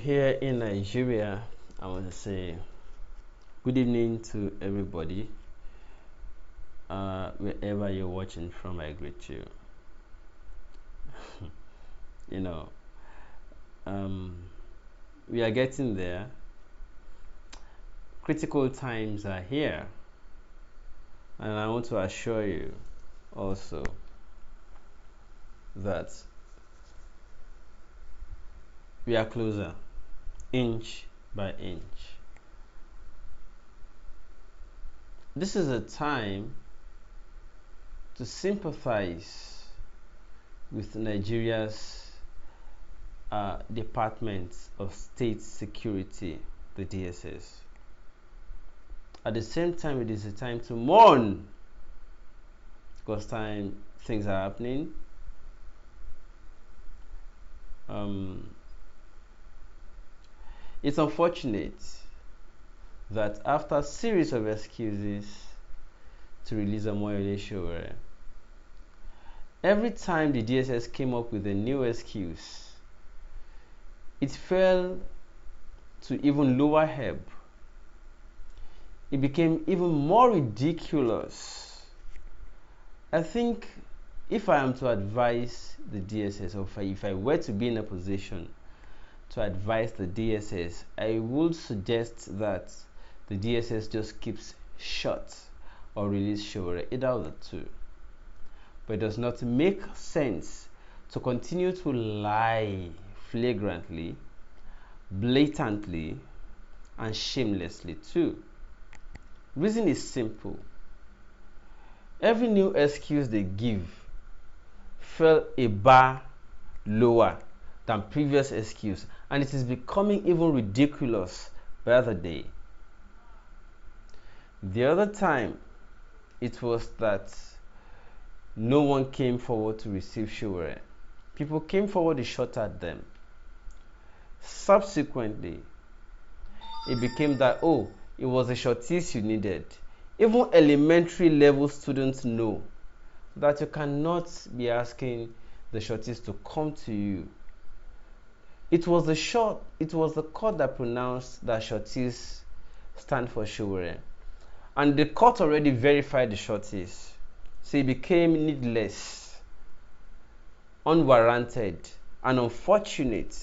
here in Nigeria, I want to say good evening to everybody. Wherever you're watching from, I greet you. you know, um, we are getting there. Critical times are here, and I want to assure you also that we are closer, inch by inch. This is a time to sympathize with Nigeria's Department of State Security, the DSS. At the same time, it is a time to mourn because things are happening. It's unfortunate that after a series of excuses to release Omoyole Sowore, every time the DSS came up with a new excuse, it fell to even lower ebb. It became even more ridiculous. I think if I am to advise the DSS, or if I were to be in a position to advise the DSS, I would suggest that the DSS just keeps shut or release Sowore, either of the two. But it does not make sense to continue to lie flagrantly, blatantly, and shamelessly too. Reason is simple. Every new excuse they give fell a bar lower than previous excuse, and it is becoming even ridiculous by the day. The other time, it was that no one came forward to receive Sowore. People came forward to shot at them. Subsequently, it became that, oh, it was the shorties you needed. Even elementary level students know that you cannot be asking the shorties to come to you. It was the court that pronounced that shorties stand for Sowore. And the court already verified the shorties. So it became needless, unwarranted, and unfortunate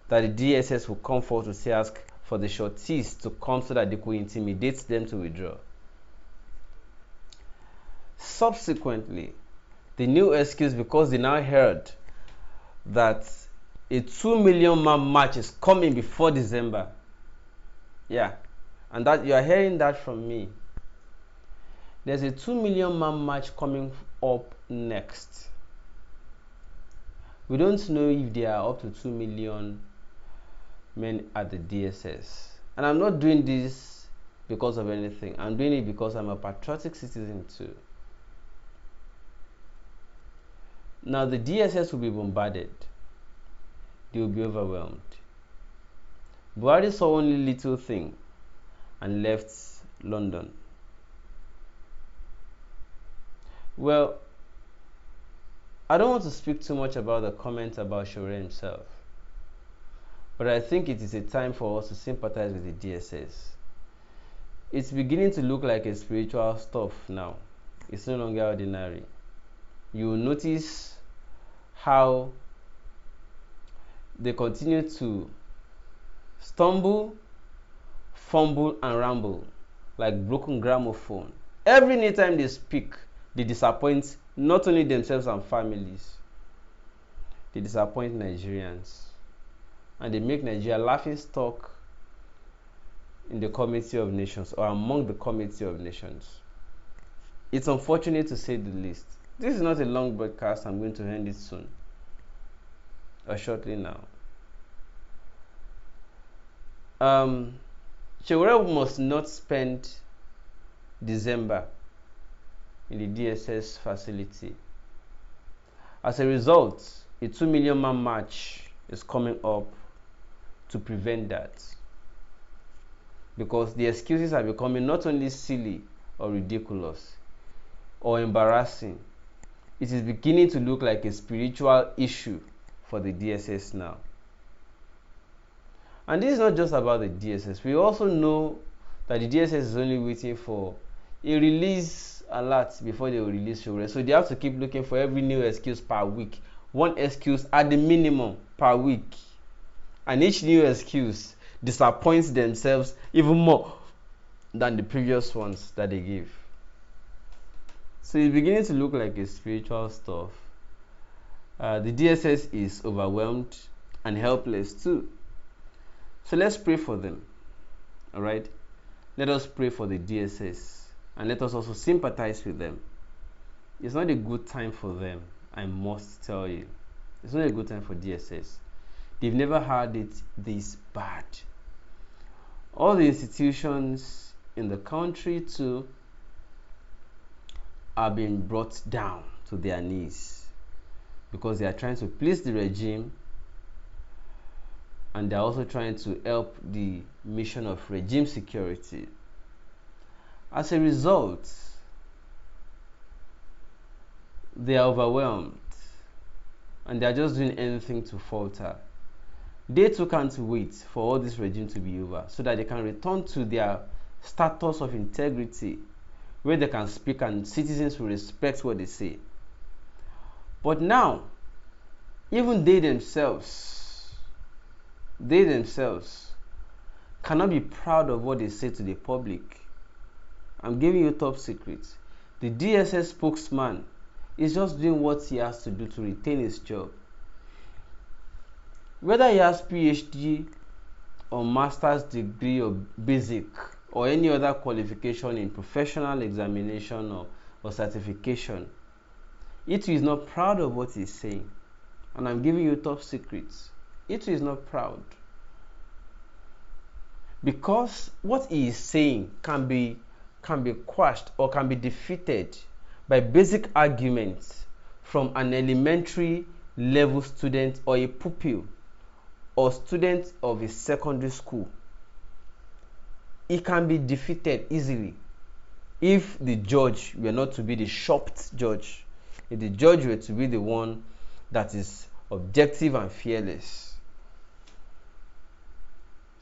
that the DSS will come forward to say ask for the shorties to come so that they could intimidate them to withdraw. Subsequently, the new excuse, because they now heard that a 2 million man march is coming before December. Yeah, and that you are hearing that from me. There's a 2 million man march coming up next. We don't know if there are up to 2 million men at the DSS. And I'm not doing this because of anything. I'm doing it because I'm a patriotic citizen too. Now the DSS will be bombarded. They will be overwhelmed. Buhari saw only little thing and left London. Well, I don't want to speak too much about the comment about Sowore himself, but I think it is a time for us to sympathize with the DSS. It's beginning to look like a spiritual stuff now. It's no longer ordinary. You will notice how they continue to stumble, fumble, and ramble like broken gramophone. Every time they speak, they disappoint not only themselves and families, they disappoint Nigerians, and they make Nigeria laughing stock in the Committee of Nations or among the Committee of Nations. It's unfortunate to say the least. This is not a long broadcast. I'm going to end it soon or shortly now. Sowore must not spend December in the DSS facility. As a result, a 2 million man march is coming up to prevent that, because the excuses are becoming not only silly or ridiculous or embarrassing, it is beginning to look like a spiritual issue for the DSS now. And this is not just about the DSS. We also know that the DSS is only waiting for a release alert before they will release Sowore. So they have to keep looking for every new excuse per week. One excuse at the minimum per week. And each new excuse disappoints themselves even more than the previous ones that they gave. So it's beginning to look like a spiritual stuff. The DSS is overwhelmed and helpless too. So let's pray for them. All right, let us pray for the DSS and let us also sympathize with them. It's not a good time for them, I must tell you. It's not a good time for DSS. They've never had it this bad. All the institutions in the country too are being brought down to their knees because they are trying to please the regime, and they're also trying to help the mission of regime security. As a result, they are overwhelmed and they're just doing anything to falter. They too can't wait for all this regime to be over so that they can return to their status of integrity, where they can speak and citizens will respect what they say. But now, even they themselves cannot be proud of what they say to the public. I'm giving you top secrets. The DSS spokesman is just doing what he has to do to retain his job. Whether he has PhD or master's degree or basic or any other qualification in professional examination or certification, it is not proud of what he's saying. And I'm giving you top secrets. It is not proud. Because what he is saying can be quashed or can be defeated by basic arguments from an elementary level student or a pupil or student of a secondary school. It can be defeated easily if the judge were not to be the shopped judge. If the judge were to be the one that is objective and fearless.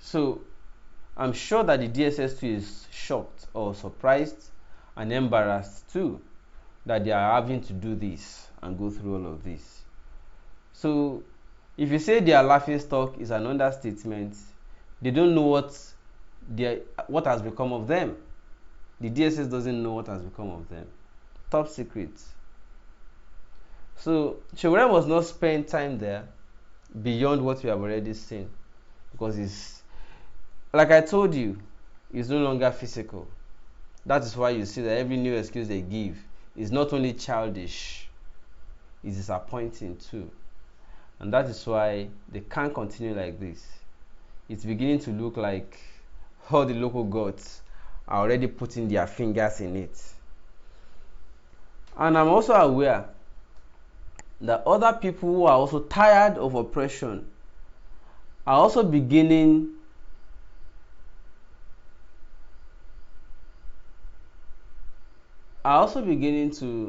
So I'm sure that the DSS too is shocked or surprised and embarrassed too that they are having to do this and go through all of this. So if you say they are laughing stock is an understatement. They don't know what has become of them. The DSS doesn't know what has become of them. Top secret. So Sowore must not spend time there beyond what we have already seen, because it's, like I told you, it's no longer physical. That is why you see that every new excuse they give is not only childish, it's disappointing too. And that is why they can't continue like this. It's beginning to look like all the local gods are already putting their fingers in it. And I'm also aware that other people who are also tired of oppression are also beginning to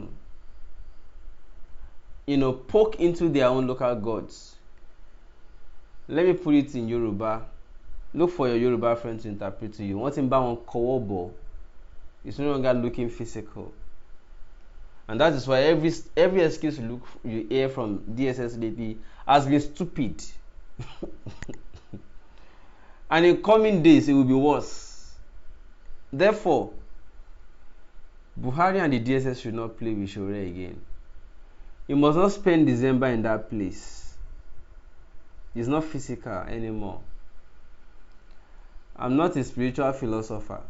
poke into their own local gods. Let me put it in Yoruba. Look for your Yoruba friend to interpret to you. One thing about one kowobo, it's no longer looking physical. And that is why every excuse you hear from DSS lately has been stupid. And in coming days, it will be worse. Therefore, Buhari and the DSS should not play with Sowore again. He must not spend December in that place. It's not physical anymore. I'm not a spiritual philosopher.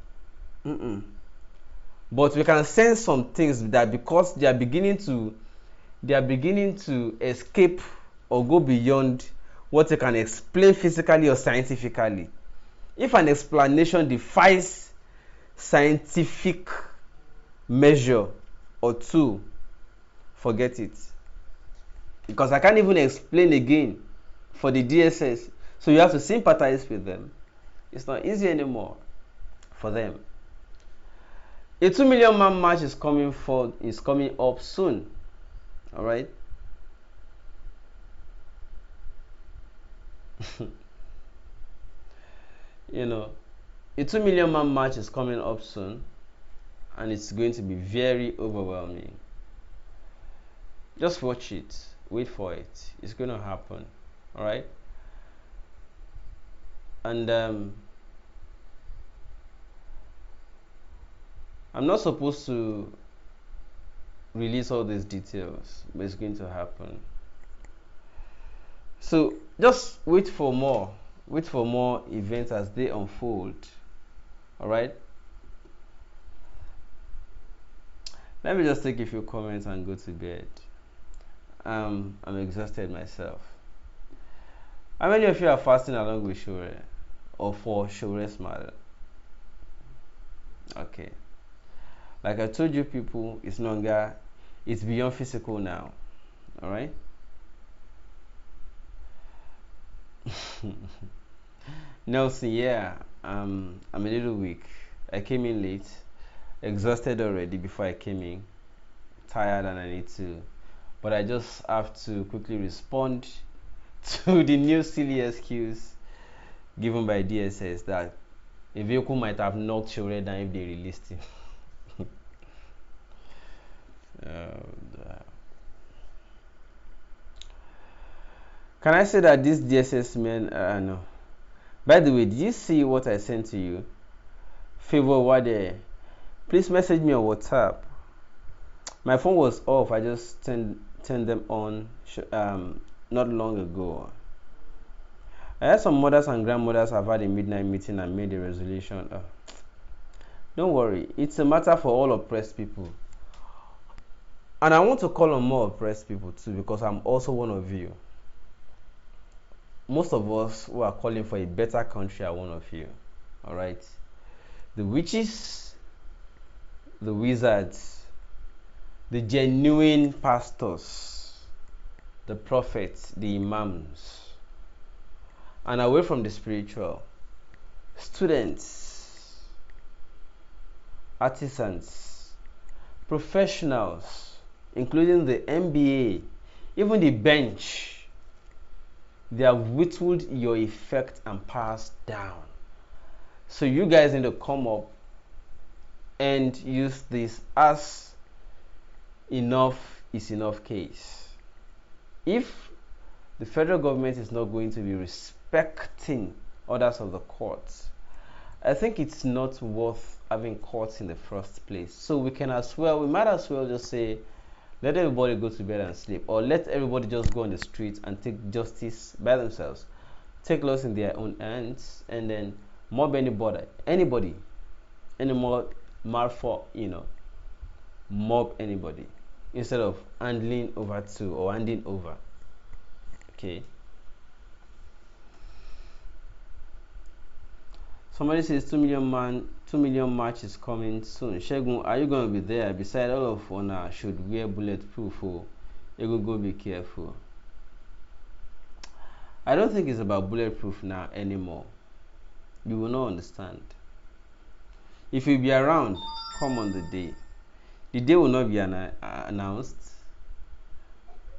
But we can sense some things that because they are beginning to escape or go beyond what they can explain physically or scientifically. If an explanation defies scientific measure or tool, forget it. Because I can't even explain again for the DSS. So you have to sympathize with them. It's not easy anymore for them. A 2 million man march is coming up soon. All right. You know, a 2 million man march is coming up soon, and it's going to be very overwhelming. Just watch it, wait for it. It's going to happen. All right. And I'm not supposed to release all these details, but it's going to happen. So just wait for more events as they unfold. All right. Let me just take a few comments and go to bed. I'm exhausted myself. How many of you are fasting along with Sowore, or for Sowore's matter? Okay. Like I told you, people, it's beyond physical now. All right. Nelson, yeah, I'm a little weak. I came in late, exhausted already before I came in, tired, and I need to. But I just have to quickly respond to the new silly excuse given by DSS that a vehicle might have knocked Sowore down if they released him. Can I say that these DSS men no? By the way, did you see what I sent to you? Favor what there? Please message me on WhatsApp. My phone was off. I just turned them on not long ago. I heard some mothers and grandmothers have had a midnight meeting and made a resolution. Don't worry, it's a matter for all oppressed people. And I want to call on more oppressed people too, because I'm also one of you. Most of us who are calling for a better country are one of you. All right. The witches, the wizards, the genuine pastors, the prophets, the imams, and away from the spiritual, students, artisans, professionals, including the MBA, even the bench. They have whittled your effect and passed down. So you guys need to come up and use this as enough is enough case. If the federal government is not going to be respecting orders of the courts, I think it's not worth having courts in the first place. So we might as well just say, let everybody go to bed and sleep, or let everybody just go on the streets and take justice by themselves, take laws in their own hands, and then mob anybody, any more mob anybody, instead of handing over. Okay. Somebody says 2 million march is coming soon. Shegun, are you going to be there? Beside, all of Ona should wear bulletproof. You go be careful. I don't think it's about bulletproof now anymore. You will not understand. If you be around, come on the day. The day will not be announced,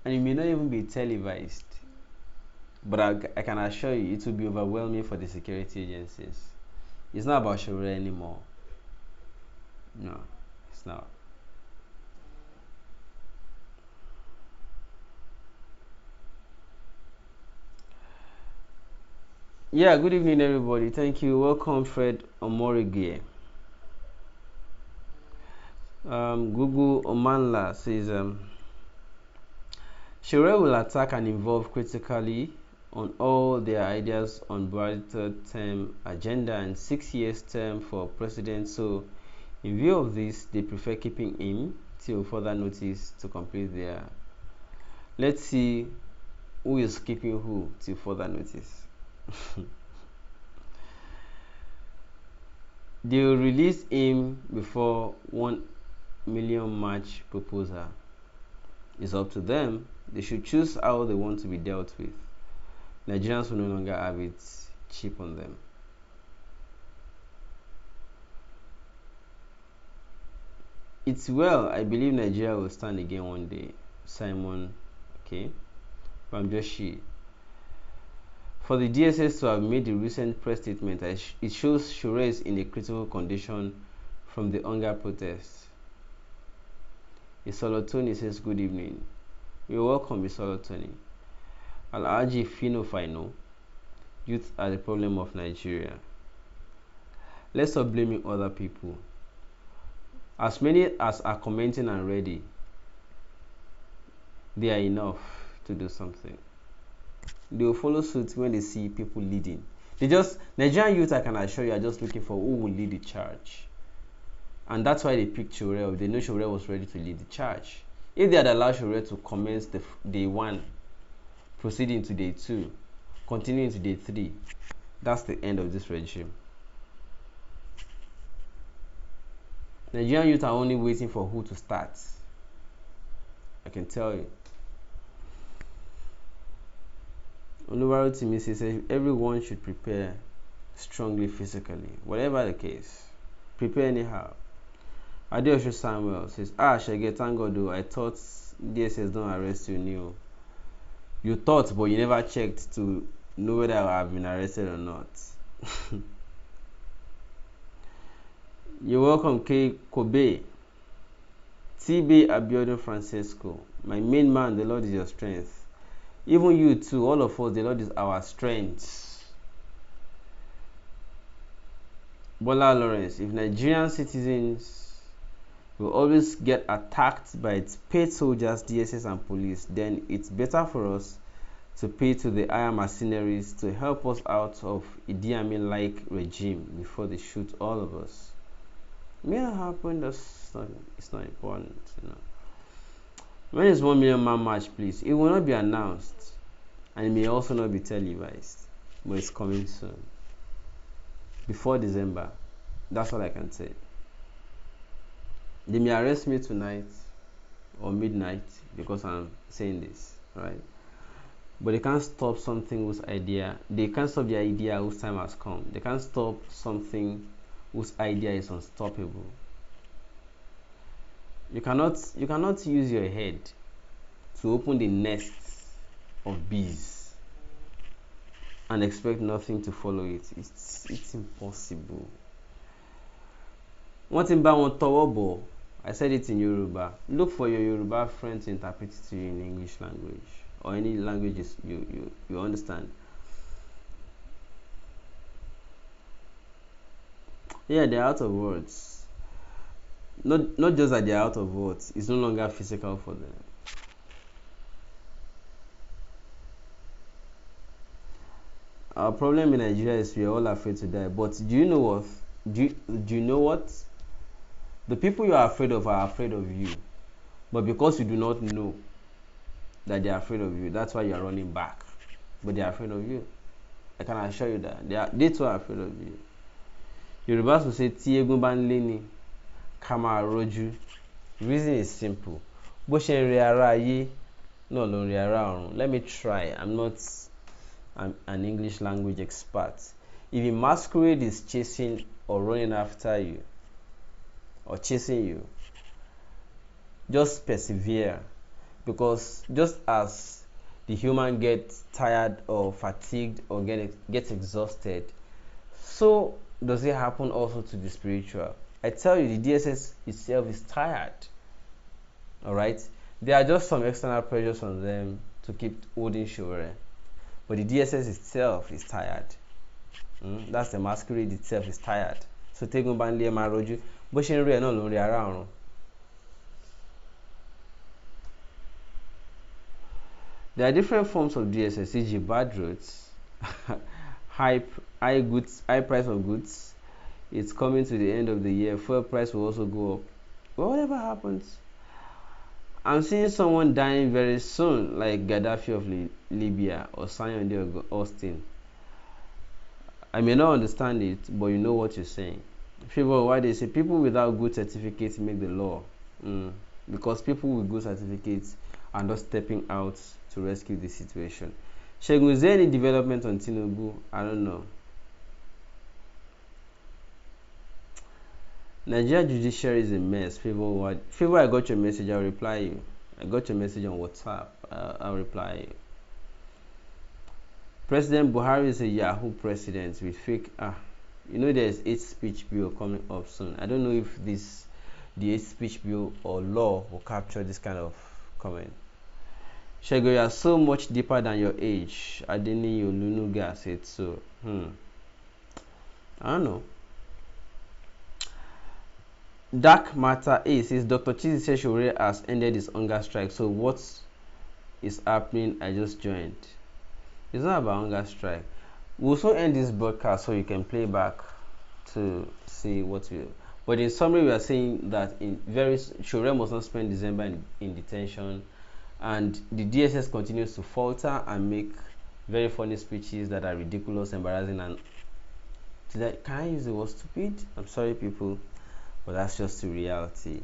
and it may not even be televised. But I can assure you, it will be overwhelming for the security agencies. It's not about Sowore anymore. No, it's not. Yeah, good evening, everybody. Thank you. Welcome, Fred Omorige. Google Omanla says Sowore will attack and involve critically on all their ideas on Buhari's third-term agenda and 6 years term for president. So, in view of this, they prefer keeping him till further notice to complete their. Let's see who is keeping who till further notice. They will release him before 1 million march proposal. It's up to them. They should choose how they want to be dealt with. Nigerians will no longer have it cheap on them. It's well, I believe Nigeria will stand again one day. Simon, okay? From Joshi. For the DSS to have made the recent press statement, it shows Sowore is in a critical condition from the hunger protests. Isolotoni says, good evening. You're welcome, Isolotoni. Alhaji Fino Fino, youth are the problem of Nigeria. Let's stop blaming other people. As many as are commenting and ready, they are enough to do something. They will follow suit when they see people leading. Nigerian youth, I can assure you, are just looking for who will lead the charge. And that's why they picked Sowore. They know Sowore was ready to lead the charge. If they had allowed Sowore to commence the day 1, proceeding to day 2, continuing to day 3, that's the end of this regime. Nigerian youth are only waiting for who to start. I can tell you. Oluwaro Timi says everyone should prepare strongly physically. Whatever the case, prepare anyhow. Adeosho Samuel says, Shege, thank God though. I thought DSS don't arrest you new. You thought, but you never checked to know whether I have been arrested or not. You're welcome, K. Kobe. TB Abiodun Francesco. My main man, the Lord is your strength. Even you too, all of us, the Lord is our strength. Bola Lawrence, if Nigerian citizens will always get attacked by its paid soldiers, DSS and police, then it's better for us to pay to the higher mercenaries to help us out of Idi Amin-like regime before they shoot all of us. May not happen, it's not important, you know. When is 1 million man march, please? It will not be announced, and it may also not be televised, but it's coming soon. Before December. That's all I can say. They may arrest me tonight or midnight because I'm saying this, right? But they can't stop something whose idea, they can't stop the idea whose time has come. They can't stop something whose idea is unstoppable. You cannot use your head to open the nest of bees and expect nothing to follow it. It's impossible. One thing about one towobo, I said it in Yoruba. Look for your Yoruba friend to interpret it to you in English language or any languages you understand. Yeah, they're out of words. Not just that they're out of words, it's no longer physical for them. Our problem in Nigeria is we're all afraid to die. But do you know what? Do you know what? The people you are afraid of are afraid of you. But because you do not know that they are afraid of you, that's why you are running back. But they are afraid of you. I can assure you that. They too are afraid of you. Yorubas will say, Tí egun bá ń lé ni, ká máa rojú. Reason is simple. Bó ṣe ń rí ara ayé, náà ló ń rí ara ọ̀run. Let me try. I'm not an English language expert. If a masquerade is chasing or running after you, or chasing you, just persevere. Because just as the human gets tired or fatigued or gets exhausted, so does it happen also to the spiritual. I tell you, the DSS itself is tired. Alright? There are just some external pressures on them to keep holding Sowore. But the DSS itself is tired. That's the masquerade itself is tired. So take on Banley Maroju, but she really no lonely around. There are different forms of DSS, e.g. bad roads, high price of goods. It's coming to the end of the year. Fuel price will also go up. But whatever happens, I'm seeing someone dying very soon, like Gaddafi of Libya or Sayonde of Austin. I may not understand it, but you know what you're saying. People, why they say people without good certificates make the law? Because people with good certificates are not stepping out to rescue the situation. Shegun, is there any development on Tinubu? I don't know. Nigeria judiciary is a mess. Favor, I got your message. I'll reply you. I got your message on WhatsApp. I'll reply you. President Buhari is a Yahoo president with fake. There's hate speech bill coming up soon. I don't know if the hate speech bill or law will capture this kind of comment. Shego, you are so much deeper than your age. Adeni Olunuga said so. I don't know. Dark Matter A says Dr. Chizi says Sowore has ended his hunger strike. So what is happening? I just joined. It's not about hunger strike. We'll also end this broadcast so you can play back to see what we. But in summary, we are saying that Sowore must not spend December in detention, and the DSS continues to falter and make very funny speeches that are ridiculous, embarrassing, and can I use the word stupid? I'm sorry, people, but that's just the reality.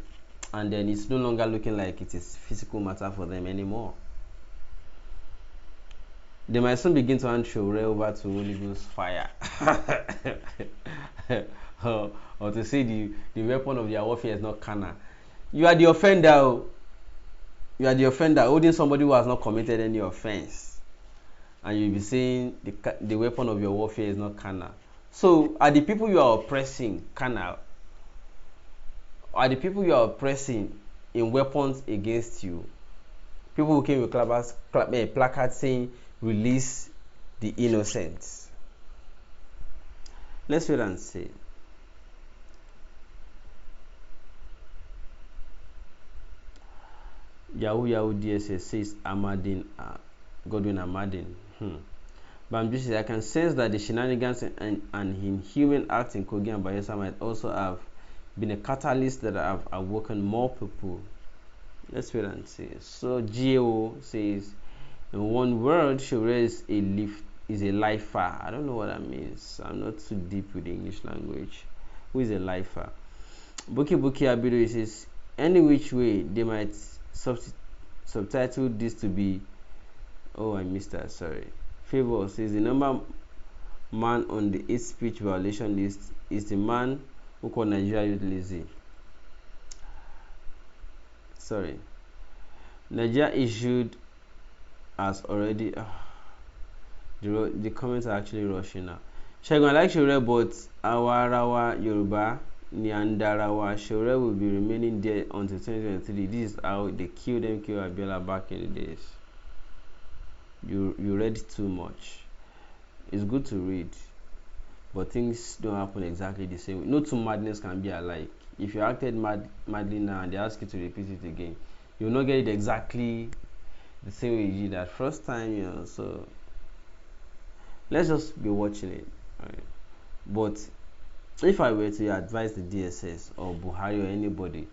And then it's no longer looking like it is physical matter for them anymore. They might soon begin to hand Sowore over to Holy Ghost fire. or to say the weapon of their warfare is not carnal. You are the offender. You are the offender holding somebody who has not committed any offense. And you'll be saying the weapon of your warfare is not carnal. So are the people you are oppressing carnal? Are the people you are oppressing in weapons against you? People who came with placards saying, release the innocent. Let's wait and see. Yahoo DSS says Godwin Amadin. Bambi says, I can sense that the shenanigans and inhuman acts in Kogi and Bayelsa might also have been a catalyst that have awoken more people. Let's wait and see. So GAO says, in one word, Sowore is a lifer. I don't know what that means. I'm not too deep with the English language. Who is a lifer? Buki Abido says, any which way they might subtitle this to be. Oh, I missed that. Sorry. Favor says the number man on the hate speech violation list is the man who called Nigeria youth lazy. Sorry. Nigeria issued as already. The comments are actually rushing now. Shegun, I like Sowore, but Awarawa Yoruba Niandarawa Sowore will be remaining there until 2023. This is how they killed Abiola back in the days. You read too much. It's good to read, but things don't happen exactly the same way. No two madness can be alike. If you acted madly now and they ask you to repeat it again, you'll not get it exactly the same way you did that first time, so let's just be watching it. Right? But if I were to advise the DSS or Buhari or anybody,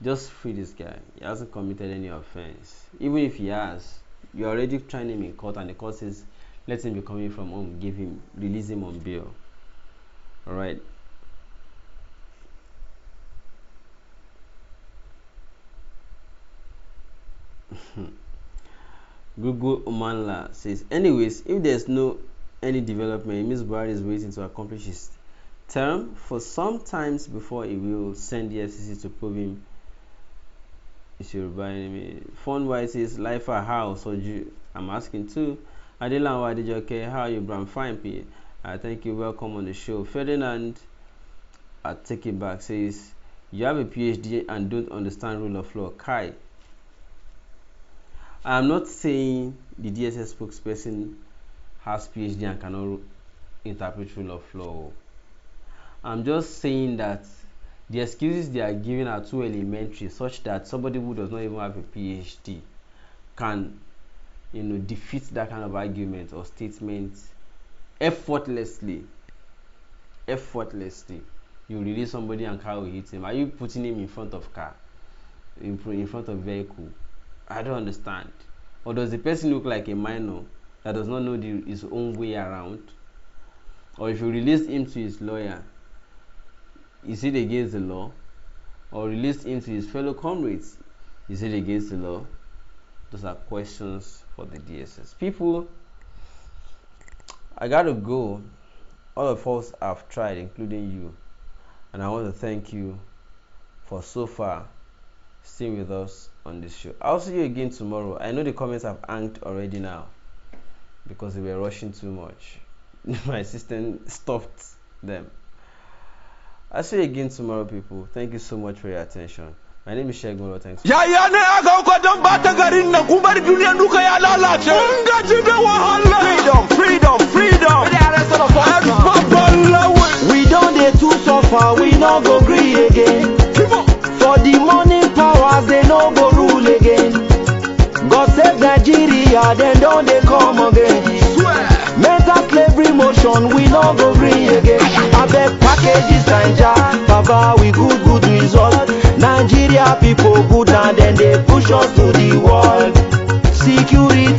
just free this guy. He hasn't committed any offense. Even if he has, you're already trying him in court and the court says let him be coming from home, release him on bail. Alright. Google Omanla says, anyways, if there's any development, it means Buhari is waiting to accomplish his term for some times before he will send the FCC to probe him. Is Yoruba enemy. Fun White says, life a house or you? I'm asking too. Adelan Wadijoke, how are you, Bram? Fine, P. Thank you. Welcome on the show. Ferdinand, I take it back, says, you have a PhD and don't understand rule of law. Kai. I'm not saying the DSS spokesperson has PhD and cannot interpret rule of law. I'm just saying that the excuses they are giving are too elementary, such that somebody who does not even have a PhD can, defeat that kind of argument or statement effortlessly. You release somebody and car will hit him. Are you putting him in front of car, in front of vehicle? I don't understand. Or does the person look like a minor that does not know his own way around? Or if you release him to his lawyer, is it against the law? Or release him to his fellow comrades, is it against the law? Those are questions for the DSS. People, I gotta go. All of us have tried, including you. And I want to thank you for so far staying with us on this show. I'll see you again tomorrow. I know the comments have hanged already now. because they were rushing too much. My assistant stopped them. I'll see you again tomorrow, people. Thank you so much for your attention. My name is Shegun. Thanks. Freedom. We don't dey too suffer, we no go gree again. For the money powers, they no go rule again. God save Nigeria, then don't they come again. Mental slavery motion, we no go gree again. I beg packages Naija, Baba, we good result. Nigeria people good and then they push us to the wall. Security